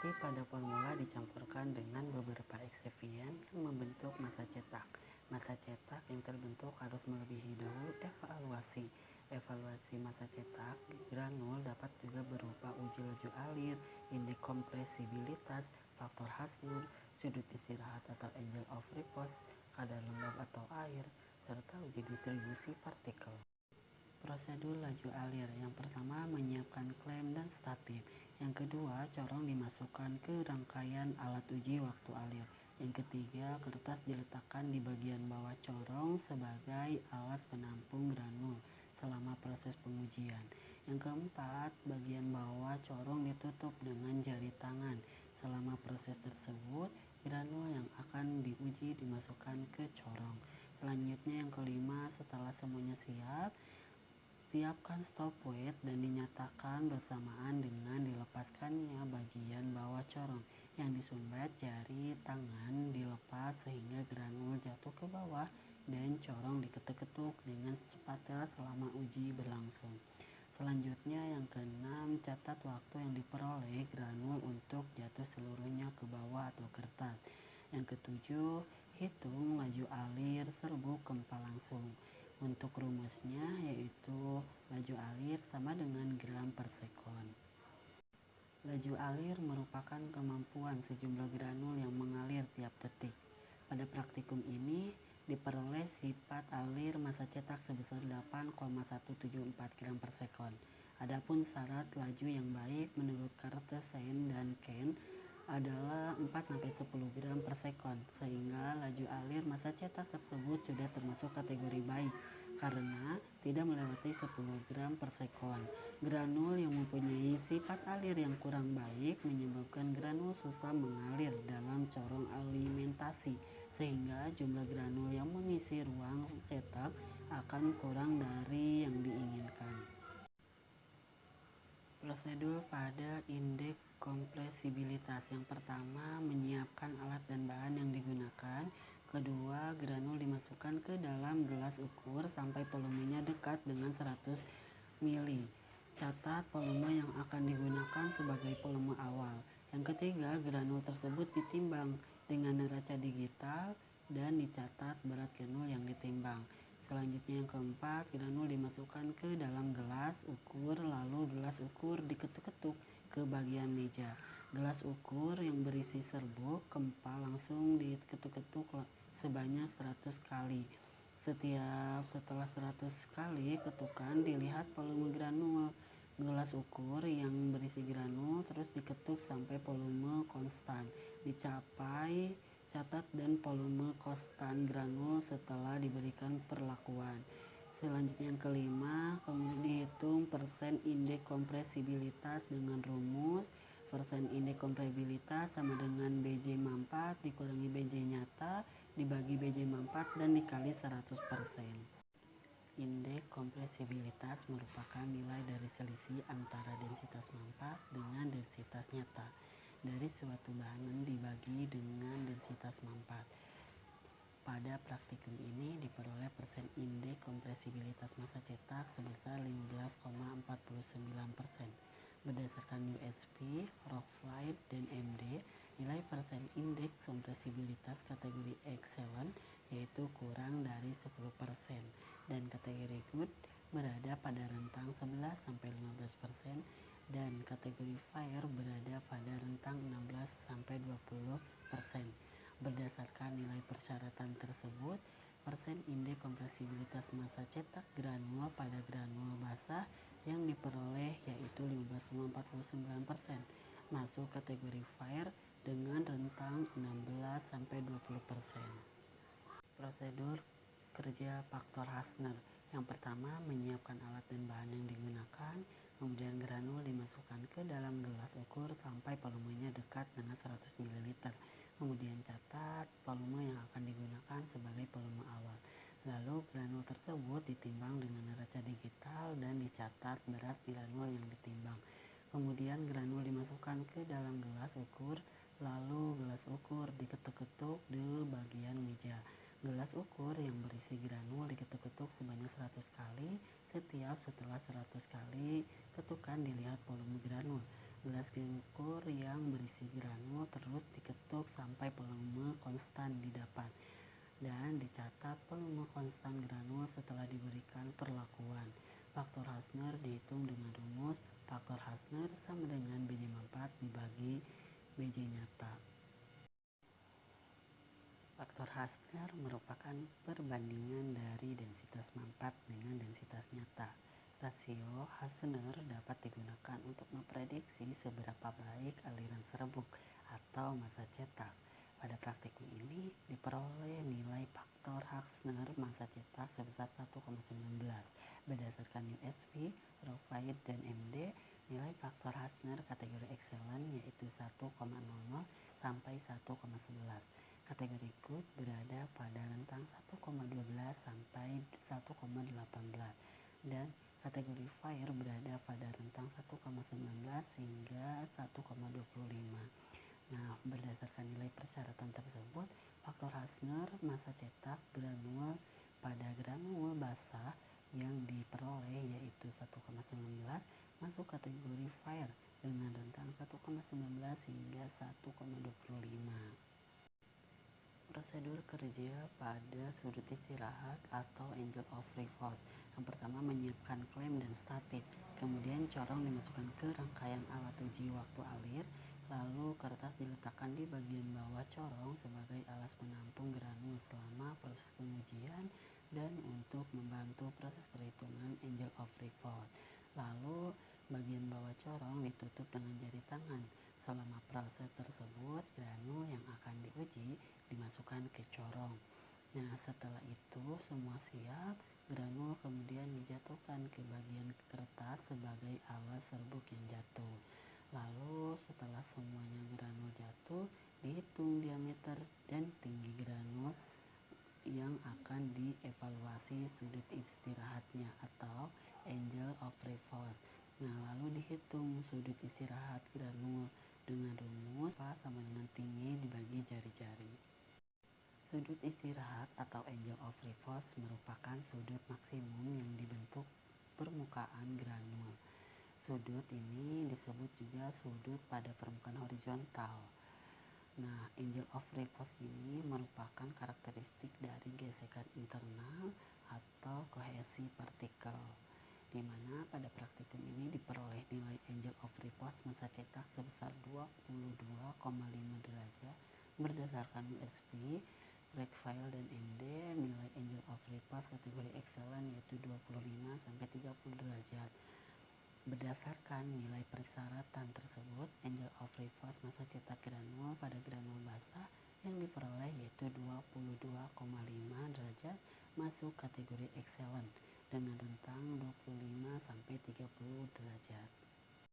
Tapi pada formula dicampurkan dengan beberapa eksifien yang membentuk massa cetak. Massa cetak yang terbentuk harus melebihi dahulu evaluasi. Evaluasi massa cetak granul dapat juga berupa uji laju alir, indeks kompresibilitas, faktor Hausner, sudut istirahat atau angle of repose, kadar lembab atau air, serta uji distribusi partikel. Prosedur laju alir. Yang pertama menyiapkan klem dan statif. Yang kedua corong dimasukkan ke rangkaian alat uji waktu alir. Yang ketiga kertas diletakkan di bagian bawah corong sebagai alas penampung granul selama proses pengujian. Yang keempat bagian bawah corong ditutup dengan jari tangan. Selama proses tersebut granul yang akan diuji dimasukkan ke corong. Selanjutnya yang kelima setelah semuanya siap, siapkan stopwatch dan dinyatakan bersamaan dengan dilepaskannya bagian bawah corong. Yang disumbat jari tangan dilepas sehingga granul jatuh ke bawah dan corong diketuk-ketuk dengan spatula selama uji berlangsung. Selanjutnya yang keenam catat waktu yang diperoleh granul untuk jatuh seluruhnya ke bawah atau kertas. Yang ketujuh hitung laju alir serbuk kempa langsung. Untuk rumusnya yaitu laju alir sama dengan gram per sekon. Laju alir merupakan kemampuan sejumlah granul yang mengalir tiap detik. Pada praktikum ini diperoleh sifat alir massa cetak sebesar 8,174 gram per sekon. Adapun syarat laju yang baik menurut Cartesian dan Kent adalah 4-10 gram per sekon, sehingga laju alir massa cetak tersebut sudah termasuk kategori baik karena tidak melewati 10 gram per sekon. Granul yang mempunyai sifat alir yang kurang baik menyebabkan granul susah mengalir dalam corong alimentasi, sehingga jumlah granul yang mengisi ruang cetak akan kurang dari yang diinginkan. Prosedur pada indeks kompresibilitas. Yang pertama menyiapkan alat dan bahan yang digunakan. Kedua granul dimasukkan ke dalam gelas ukur sampai volumenya dekat dengan 100 ml. Catat volume yang akan digunakan sebagai volume awal. Yang ketiga granul tersebut ditimbang dengan neraca digital dan dicatat berat granul yang ditimbang. Selanjutnya yang keempat, granul dimasukkan ke dalam gelas ukur, lalu gelas ukur diketuk-ketuk ke bagian meja. Gelas ukur yang berisi serbuk kempa langsung diketuk-ketuk sebanyak 100 kali. Setelah 100 kali ketukan dilihat volume granul. Gelas ukur yang berisi granul terus diketuk sampai volume konstan dicapai. Catat dan volume konstan granul setelah diberikan perlakuan. Selanjutnya yang kelima, kemudian dihitung persen indeks kompresibilitas dengan rumus persen indeks kompresibilitas sama dengan BJ mampat dikurangi BJ nyata dibagi BJ mampat dan dikali 100%. Indeks kompresibilitas merupakan nilai dari selisih antara densitas mampat dengan densitas nyata dari suatu bahan dibagi dengan densitas mampat. Pada praktikum ini diperoleh persen indeks kompresibilitas massa cetak sebesar 15,49%. Berdasarkan USP, Rockflight, dan MD, nilai persen indeks kompresibilitas kategori excellent yaitu kurang dari 10% dan kategori good berada pada rentang 11-15% dan kategori fair berada pada rentang 16-20%. Berdasarkan nilai persyaratan tersebut, persen indeks kompresibilitas massa cetak granul pada granul basah yang diperoleh yaitu 15,49%, masuk kategori fair dengan rentang 16-20%. Prosedur kerja faktor Hausner. Yang pertama menyiapkan alat dan bahan yang digunakan, kemudian granul dimasukkan ke dalam gelas ukur sampai volumenya dekat dengan 100 ml. Kemudian catat volume yang akan digunakan sebagai volume awal. Lalu granul tersebut ditimbang dengan neraca digital dan dicatat berat granul yang ditimbang. Kemudian granul dimasukkan ke dalam gelas ukur, lalu gelas ukur diketuk-ketuk di bagian meja. Gelas ukur yang berisi granul diketuk-ketuk sebanyak 100 kali. Setelah 100 kali ketukan dilihat volume granul. Gelas ukur yang berisi granul terus diketuk sampai volume konstan didapat, dan dicatat volume konstan granul setelah diberikan perlakuan. Faktor Hausner dihitung dengan rumus faktor Hausner sama dengan Bj manfaat dibagi Bj nyata. Faktor Hausner merupakan perbandingan dari densitas manfaat dengan densitas nyata. Rasio Hausner dapat digunakan untuk memprediksi seberapa baik aliran serbuk atau massa cetak. Pada praktikum ini diperoleh nilai faktor Hausner massa cetak sebesar 1,19. Berdasarkan USP, Rokfait dan MD, nilai faktor Hausner kategori excellent yaitu 1,00 sampai 1,11. Kategori good berada pada rentang 1,12 sampai 1,18 dan kategori fair berada pada rentang 1,19 hingga 1,25. Nah, berdasarkan nilai persyaratan tersebut, faktor Hausner massa cetak granul pada granul basah yang diperoleh yaitu 1,19 masuk kategori fair dengan rentang 1,19 hingga 1,25. Prosedur kerja pada sudut istirahat atau angle of reverse. Yang pertama, menyiapkan klem dan statik, kemudian corong dimasukkan ke rangkaian alat uji waktu alir, lalu kertas diletakkan di bagian bawah corong sebagai alas penampung granul selama proses pengujian dan untuk membantu proses perhitungan angle of reverse. Lalu bagian bawah corong ditutup dengan jari tangan. Selama proses tersebut, granul yang akan diuji dimasukkan ke corong. Nah, setelah itu semua siap, granul kemudian dijatuhkan ke bagian kertas sebagai alas serbuk yang jatuh. Lalu setelah semuanya granul jatuh, dihitung diameter dan tinggi granul yang akan dievaluasi sudut istirahatnya atau angle of reverse. Nah, lalu dihitung sudut istirahat granul dengan rumus sama dengan tinggi dibagi jari-jari. Sudut istirahat atau angle of reverse merupakan sudut maksimum yang dibentuk permukaan granul. Sudut ini disebut juga sudut pada permukaan horizontal. Nah, angle of reverse ini merupakan karakteristik dari gesekan internal atau kohesi partikel, di mana pada praktikum ini diperoleh nilai angle of reverse massa cetak sebesar 22,5 derajat berdasarkan USP, Rokfait dan MD. Nilai angle of reverse kategori excellent yaitu 25 sampai 30 derajat. Berdasarkan nilai persyaratan tersebut, angle of reverse massa cetak granul pada granul basah yang diperoleh yaitu 22,5 derajat masuk kategori excellent dengan rentang 25 sampai 30 derajat.